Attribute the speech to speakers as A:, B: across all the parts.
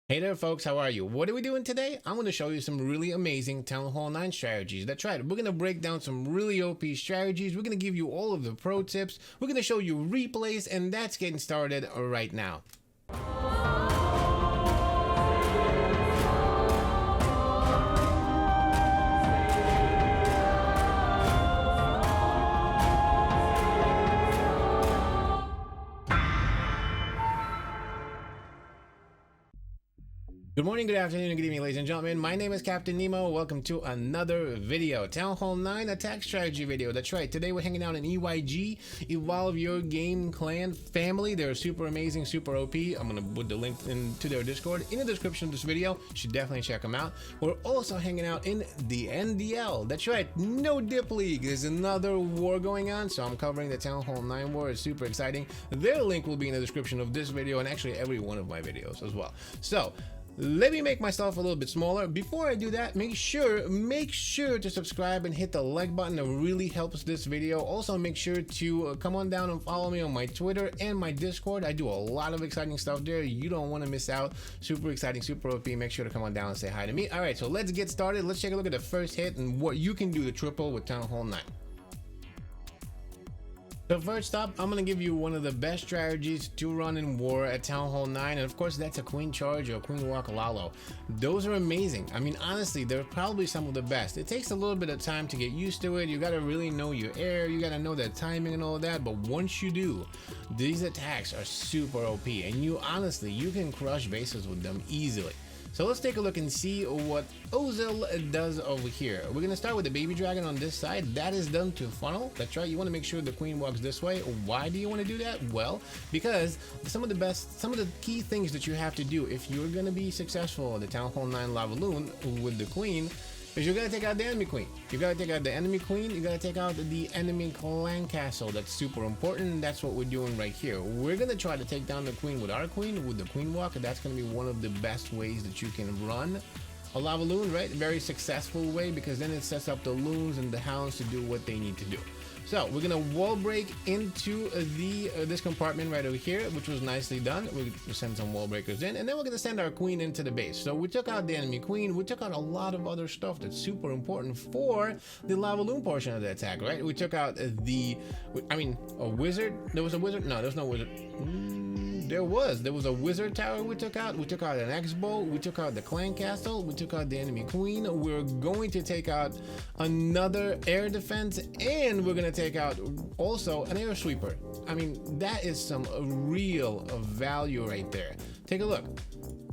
A: Hey there folks, how are you? What are we doing today? I'm going to show you some really amazing Town Hall 9 strategies. That's right, we're going to break down some really OP strategies. We're going to give you all of the pro tips. We're going to show you replays, and that's getting started right now. Good morning, good afternoon, and good evening, ladies and gentlemen. My name is Captain Nemo. Welcome to another video. Town Hall 9 attack strategy video. That's right. Today we're hanging out in EYG, Evolve Your Game Clan Family. They're super amazing, super OP. I'm going to put the link into their Discord in the description of this video. You should definitely check them out. We're also hanging out in the NDL. That's right. No Dip League. There's another war going on, so I'm covering the Town Hall 9 war. It's super exciting. Their link will be in the description of this video and actually every one of my videos as well. So, let me make myself a little bit smaller. Before I do that, make sure to subscribe and hit the like button. It really helps this video. Also, make sure to come on down and follow me on my Twitter and my Discord. I do a lot of exciting stuff there. You don't want to miss out. Super exciting, super OP. Make sure to come on down and say hi to me. All right, so let's get started. Let's take a look at the first hit and what you can do to triple with Town Hall 9. So first up, I'm going to give you one of the best strategies to run in war at Town Hall 9, and of course that's a Queen Charge or Queen Walk Lalo. Those are amazing. I mean, honestly, they're probably some of the best. It takes a little bit of time to get used to it. You got to really know your air, you got to know the timing and all of that, but once you do, these attacks are super OP, and you can crush bases with them easily. So let's take a look and see what Ozil does over here. We're going to start with the baby dragon on this side. That is done to funnel. That's right. You want to make sure the queen walks this way. Why do you want to do that? Well, because some of the key things that you have to do if you're going to be successful at the Town Hall 9 Lava Loon with the queen is you're going to take out the enemy queen. You got to take out the enemy queen. You got to take out the enemy clan castle. That's super important. That's what we're doing right here. We're going to try to take down the queen with our queen, with the queen walk. That's going to be one of the best ways that you can run a lava loon, right? Very successful way, because then it sets up the loons and the hounds to do what they need to do. So we're gonna wall break into this compartment right over here, which was nicely done. We'll send some wall breakers in, and then we're gonna send our queen into the base. So we took out the enemy queen. We took out a lot of other stuff that's super important for the lava loon portion of the attack, right? We took out a wizard. There was a wizard. No, there's no wizard. There was a wizard tower we took out. We took out an X-bow. We took out the clan castle. We took out the enemy queen. We're going to take out another air defense, and we're going to take out also an air sweeper. I mean, that is some real value right there. Take a look.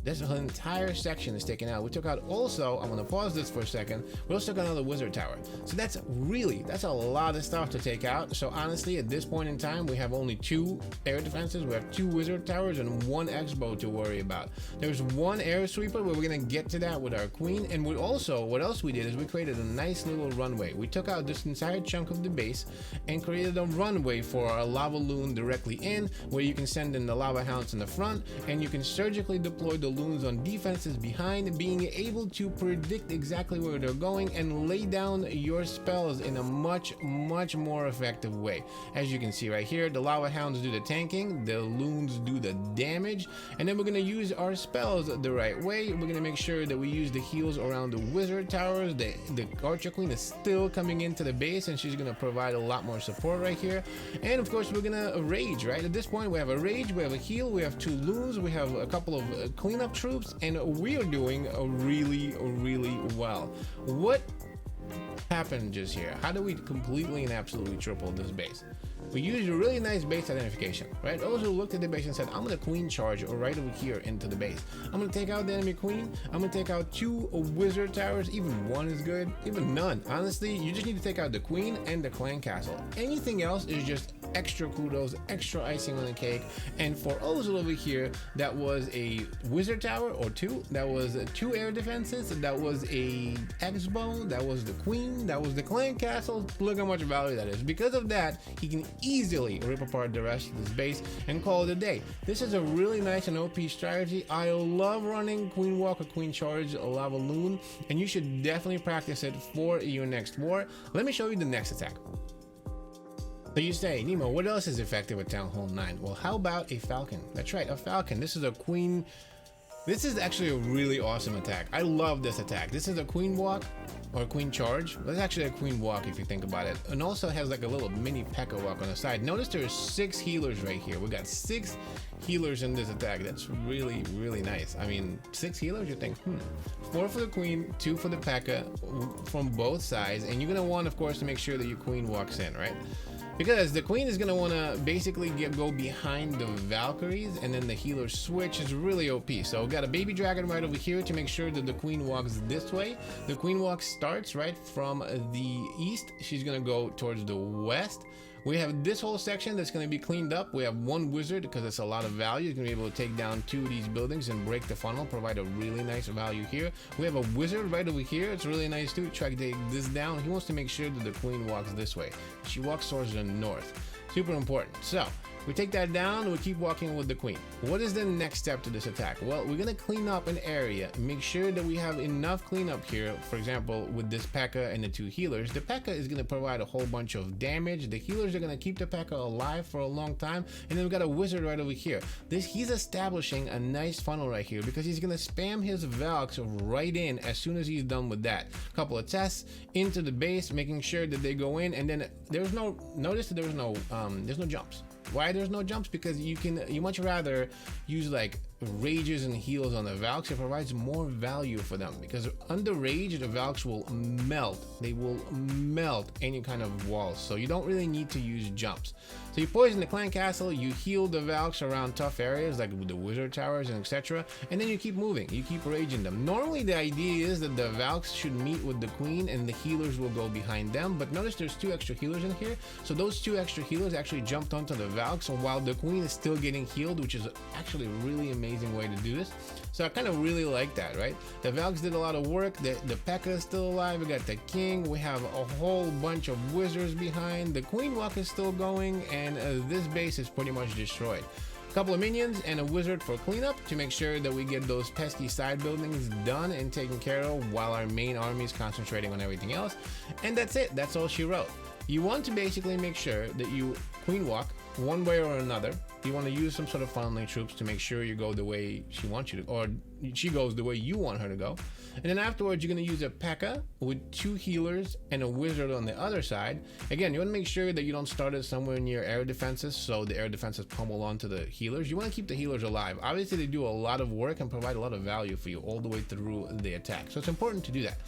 A: This whole entire section is taken out. We took out also, I'm gonna pause this for a second, we also took out another wizard tower. So that's a lot of stuff to take out. So honestly, at this point in time, we have only 2 air defenses. We have 2 wizard towers and 1 X-bow to worry about. There's 1 air sweeper, but we're gonna get to that with our queen. And we also, what else we did is we created a nice little runway. We took out this entire chunk of the base and created a runway for our lava loon directly in, where you can send in the lava hounds in the front, and you can surgically deploy the loons on defenses behind, being able to predict exactly where they're going and lay down your spells in a much more effective way. As you can see right here, the lava hounds do the tanking, the loons do the damage, and then we're going to use our spells the right way. We're going to make sure that we use the heals around the wizard towers. The archer queen is still coming into the base, and she's going to provide a lot more support right here. And of course, we're going to rage, right? At this point, we have a rage, we have a heal, we have 2 loons, we have a couple of cleanup troops, and we are doing really well. What happened just here? How do we completely and absolutely triple this base? We used a really nice base identification, right? Also looked at the base and said, I'm gonna queen charge right over here into the base. I'm gonna take out the enemy queen. I'm gonna take out 2 wizard towers. Even 1 is good, even none. Honestly, you just need to take out the queen and the clan castle. Anything else is just extra kudos, extra icing on the cake. And for Ozil over here, that was a wizard tower or 2. That was 2 air defenses. That was a X-bow. That was the queen. That was the clan castle. Look how much value that is. Because of that, he can easily rip apart the rest of this base and call it a day. This is a really nice and OP strategy. I love running Queen Walk or Queen Charge a Lava Loon, and you should definitely practice it for your next war. Let me show you the next attack. So you say, Nemo, what else is effective with Town Hall 9? Well, how about a falcon? That's right, a falcon. This is a queen This is actually a really awesome attack. I love this attack. This is a queen walk or queen charge. But it's actually a queen walk if you think about it. And also has like a little mini P.E.K.K.A walk on the side. Notice there's 6 healers right here. We got 6 healers in this attack. That's really, really nice. I mean, 6 healers, you think, 4 for the queen, 2 for the P.E.K.K.A from both sides. And you're gonna want, of course, to make sure that your queen walks in, right? Because the queen is going to want to basically go behind the Valkyries, and then the healer switch is really OP. So we got a baby dragon right over here to make sure that the queen walks this way. The queen walk starts right from the east. She's going to go towards the west. We have this whole section that's going to be cleaned up. We have 1 wizard because it's a lot of value. You're going to be able to take down 2 of these buildings and break the funnel, provide a really nice value here. We have a wizard right over here. It's really nice too. Try to take this down. He wants to make sure that the queen walks this way. She walks towards the north. Super important. So we take that down, we keep walking with the queen. What is the next step to this attack? Well, we're gonna clean up an area, make sure that we have enough cleanup here. For example, with this P.E.K.K.A and the 2 healers, the P.E.K.K.A is gonna provide a whole bunch of damage. The healers are gonna keep the P.E.K.K.A alive for a long time. And then we've got a wizard right over here. He's establishing a nice funnel right here because he's gonna spam his Valks right in as soon as he's done with that. A couple of tests into the base, making sure that they go in, and then there's no, notice that there's no jumps. Why there's no jumps? Because you much rather use like rages and heals on the Valks. It provides more value for them because under rage the Valks will melt. They will melt any kind of walls, so you don't really need to use jumps. So you poison the clan castle, you heal the Valks around tough areas like the wizard towers and etc., and then you keep moving, you keep raging them. Normally the idea is that the Valks should meet with the queen and the healers will go behind them, but notice there's 2 extra healers in here, so those 2 extra healers actually jumped onto the Valks while the queen is still getting healed, which is actually a really amazing way to do this. So I kind of really like that, right? The Valks did a lot of work. The P.E.K.K.A is still alive. We got the king. We have a whole bunch of wizards behind. The queen walk is still going, and this base is pretty much destroyed. A couple of minions and a wizard for cleanup to make sure that we get those pesky side buildings done and taken care of while our main army is concentrating on everything else. And that's it. That's all she wrote. You want to basically make sure that you queen walk one way or another. You want to use some sort of funneling troops to make sure you go the way she wants you to, or she goes the way you want her to go. And then afterwards, you're going to use a P.E.K.K.A with 2 healers and a wizard on the other side. Again, you want to make sure that you don't start it somewhere near air defenses, so the air defenses pummel onto the healers. You want to keep the healers alive. Obviously, they do a lot of work and provide a lot of value for you all the way through the attack. So it's important to do that.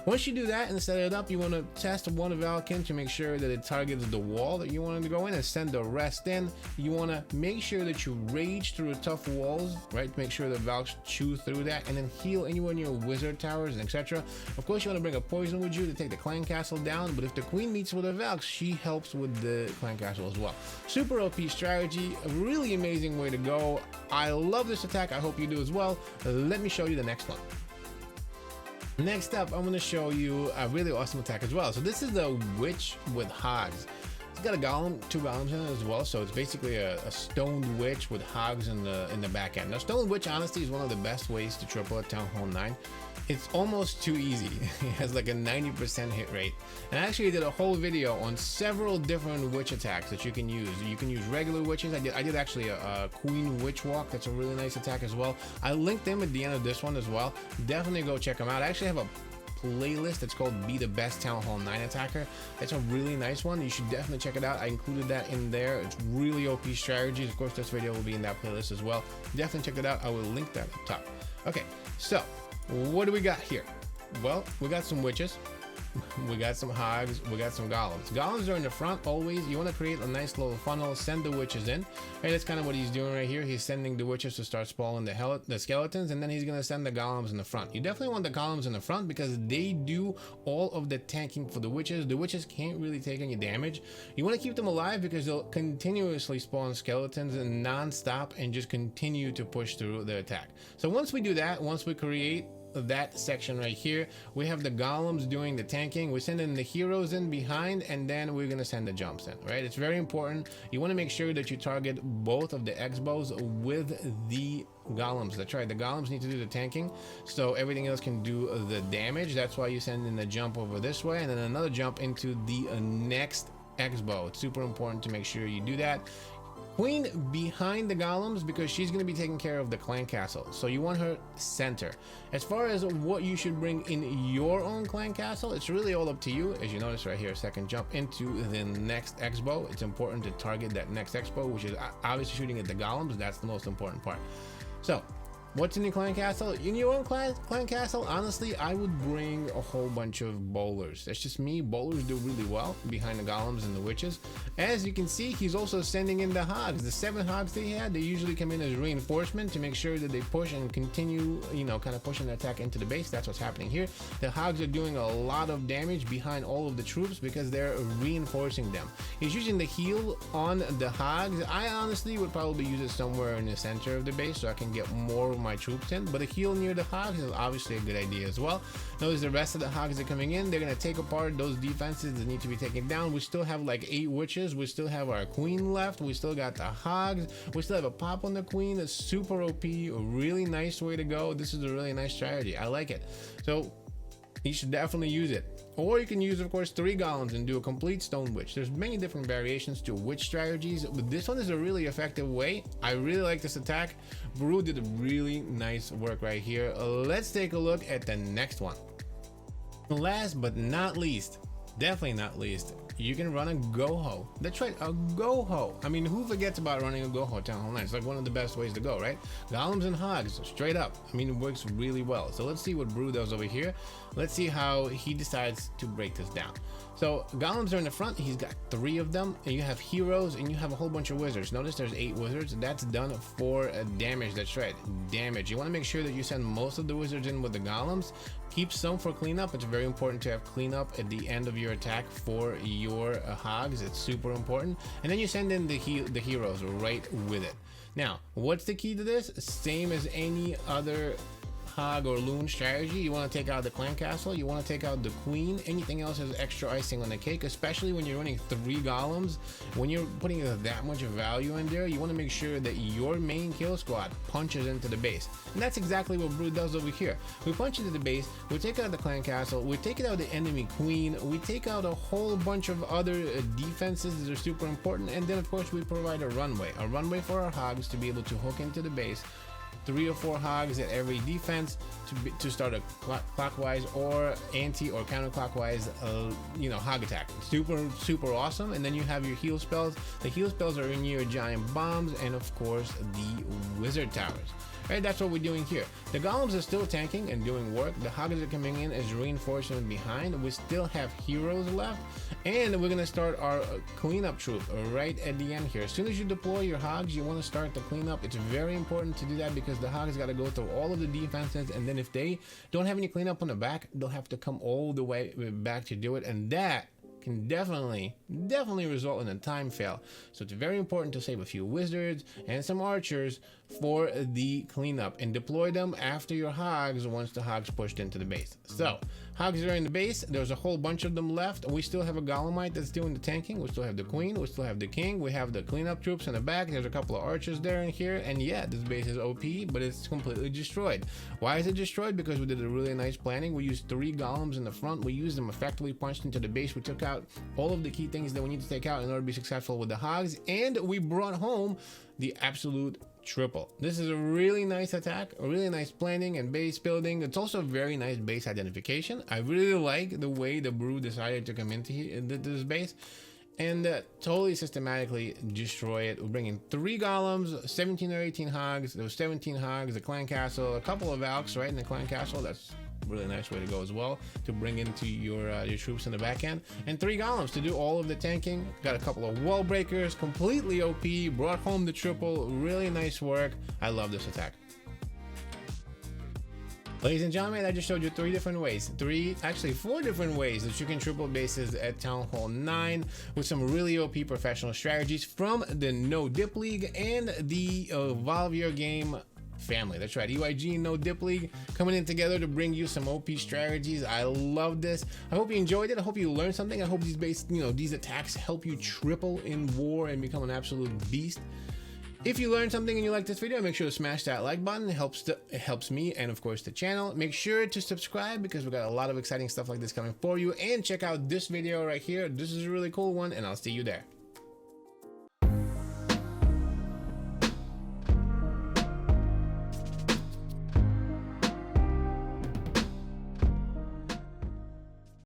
A: Once you do that and set it up, you want to test 1 Valken to make sure that it targets the wall that you want to go in and send the rest in. You want to make sure that you rage through tough walls, right? Make sure the Valks chew through that, and then heal anyone near wizard towers and etc. Of course, you want to bring a poison with you to take the clan castle down, but if the queen meets with the Valks, she helps with the clan castle as well. Super OP strategy, a really amazing way to go. I love this attack. I hope you do as well. Let me show you the next one. Next up, I'm going to show you a really awesome attack as well. So this is the witch with hogs. It's got a golem, 2 golems in it as well. So it's basically a stoned witch with hogs in the back end. Now, stoned witch honestly is one of the best ways to triple at Town Hall 9. It's almost too easy. It has like a 90% hit rate. And I actually did a whole video on several different witch attacks that you can use. You can use regular witches. I did actually a queen witch walk. That's a really nice attack as well. I linked them at the end of this one as well. Definitely go check them out. I actually have a playlist that's called Be the Best Town Hall 9 Attacker. It's a really nice one. You should definitely check it out. I included that in there. It's really OP strategies. Of course, this video will be in that playlist as well. Definitely check it out. I will link that up top. Okay, so what do we got here? Well, we got some witches. We got some hogs, we got some golems. Golems are in the front always. You want to create a nice little funnel, send the witches in. Right, that's kind of what he's doing right here. He's sending the witches to start spawning the skeletons, and then he's going to send the golems in the front. You definitely want the golems in the front because they do all of the tanking for the witches. The witches can't really take any damage. You want to keep them alive because they'll continuously spawn skeletons and non-stop and just continue to push through the attack. So once we do that, once we create that section right here, we have the golems doing the tanking. We're sending the heroes in behind, and then we're gonna send the jumps in, right? It's very important. You want to make sure that you target both of the X-bows with the golems. That's right, the golems need to do the tanking so everything else can do the damage. That's why you send in the jump over this way and then another jump into the next X-bow. It's super important to make sure you do that. Queen behind the golems because she's going to be taking care of the clan castle. So you want her center. As far as what you should bring in your own clan castle, it's really all up to you. As you notice right here, second jump into the next expo. It's important to target that next expo, which is obviously shooting at the golems. That's the most important part. So what's in your clan castle? In your own clan castle, honestly, I would bring a whole bunch of bowlers. That's just me. Bowlers do really well behind the golems and the witches. As you can see, he's also sending in the hogs. The 7 hogs they had, they usually come in as reinforcement to make sure that they push and continue, you know, kind of pushing the attack into the base. That's what's happening here. The hogs are doing a lot of damage behind all of the troops because they're reinforcing them. He's using the heal on the hogs. I honestly would probably use it somewhere in the center of the base so I can get more of my troops in, but a heal near the hogs is obviously a good idea as well. Notice the rest of the hogs are coming in. They're going to take apart those defenses that need to be taken down. We still have like 8 witches. We still have our queen left. We still got the hogs. We still have a pop on the queen. That's super OP. A really nice way to go. This is a really nice strategy. I like it. So you should definitely use it. Or you can use, of course, 3 golems and do a complete stone witch. There's many different variations to witch strategies, but this one is a really effective way. I really like this attack. Baru did a really nice work right here. Let's take a look at the next one. Last but not least, definitely not least, you can run a goho. That's right, a goho. I mean, who forgets about running a goho Town Hall 9? It's like one of the best ways to go, right? Golems and hogs, straight up. I mean, it works really well. So let's see what Brew does over here. Let's see how he decides to break this down. So golems are in the front. He's got 3 of them, and you have heroes and you have a whole bunch of wizards. Notice there's 8 wizards. That's done for damage. That's right, damage. You want to make sure that you send most of the wizards in with the golems. Keep some for cleanup. It's very important to have cleanup at the end of your attack for your hogs. It's super important. And then you send in the heroes right with it. Now, what's the key to this? Same as any other hog or loon strategy. You want to take out the clan castle, you want to take out the queen. Anything else is extra icing on the cake, especially when you're running 3 golems. When you're putting that much value in there, you want to make sure that your main kill squad punches into the base. And that's exactly what Brood does over here. We punch into the base, we take out the clan castle, we take out the enemy queen, we take out a whole bunch of other defenses that are super important, and then of course we provide a runway for our hogs to be able to hook into the base. 3 or 4 hogs at every defense to start a clockwise or anti or counterclockwise hog attack. Super awesome. And then you have your heal spells. The heal spells are in your giant bombs and of course the wizard towers. Right, that's what we're doing here. The golems are still tanking and doing work. The hogs are coming in as reinforcement behind. We still have heroes left, and we're gonna start our cleanup troop right at the end here. As soon as you deploy your hogs, you want to start the cleanup. It's very important to do that because the hogs got to go through all of the defenses, and then if they don't have any cleanup on the back, they'll have to come all the way back to do it, and that can definitely result in a time fail. So it's very important to save a few wizards and some archers for the cleanup and deploy them after your hogs once the hogs pushed into the base. So hogs are in the base. There's a whole bunch of them left. We still have a golemite that's doing the tanking. We still have the queen. We still have the king. We have the cleanup troops in the back. There's a couple of archers there and here. And yeah, this base is OP, but it's completely destroyed. Why is it destroyed? Because we did a really nice planning. We used 3 golems in the front. We used them effectively, punched into the base. We took out all of the key things that we need to take out in order to be successful with the hogs, and we brought home the absolute triple. This is a really nice attack, a really nice planning and base building. It's also a very nice base identification. I really like the way the Brew decided to come into this base and totally systematically destroy it. We're bringing 3 golems, 17 or 18 hogs. There was 17 hogs, the clan castle, a couple of Valks right in the clan castle. That's really nice way to go as well, to bring into your troops in the back end, and 3 golems to do all of the tanking. Got a couple of wall breakers, completely OP, brought home the triple. Really nice work. I love this attack. Ladies and gentlemen, I just showed you 3 different ways, 4 different ways that you can triple bases at Town Hall 9 with some really OP professional strategies from the No Dip League and the Evolve Your Game family. That's right, EYG No Dip League coming in together to bring you some OP strategies. I love this. I hope you enjoyed it. I hope you learned something. I hope these attacks help you triple in war and become an absolute beast. If you learned something and you like this video, make sure to smash that like button. It helps me and of course the channel. Make sure to subscribe because we got a lot of exciting stuff like this coming for you, and check out this video right here. This is a really cool one, and I'll see you there.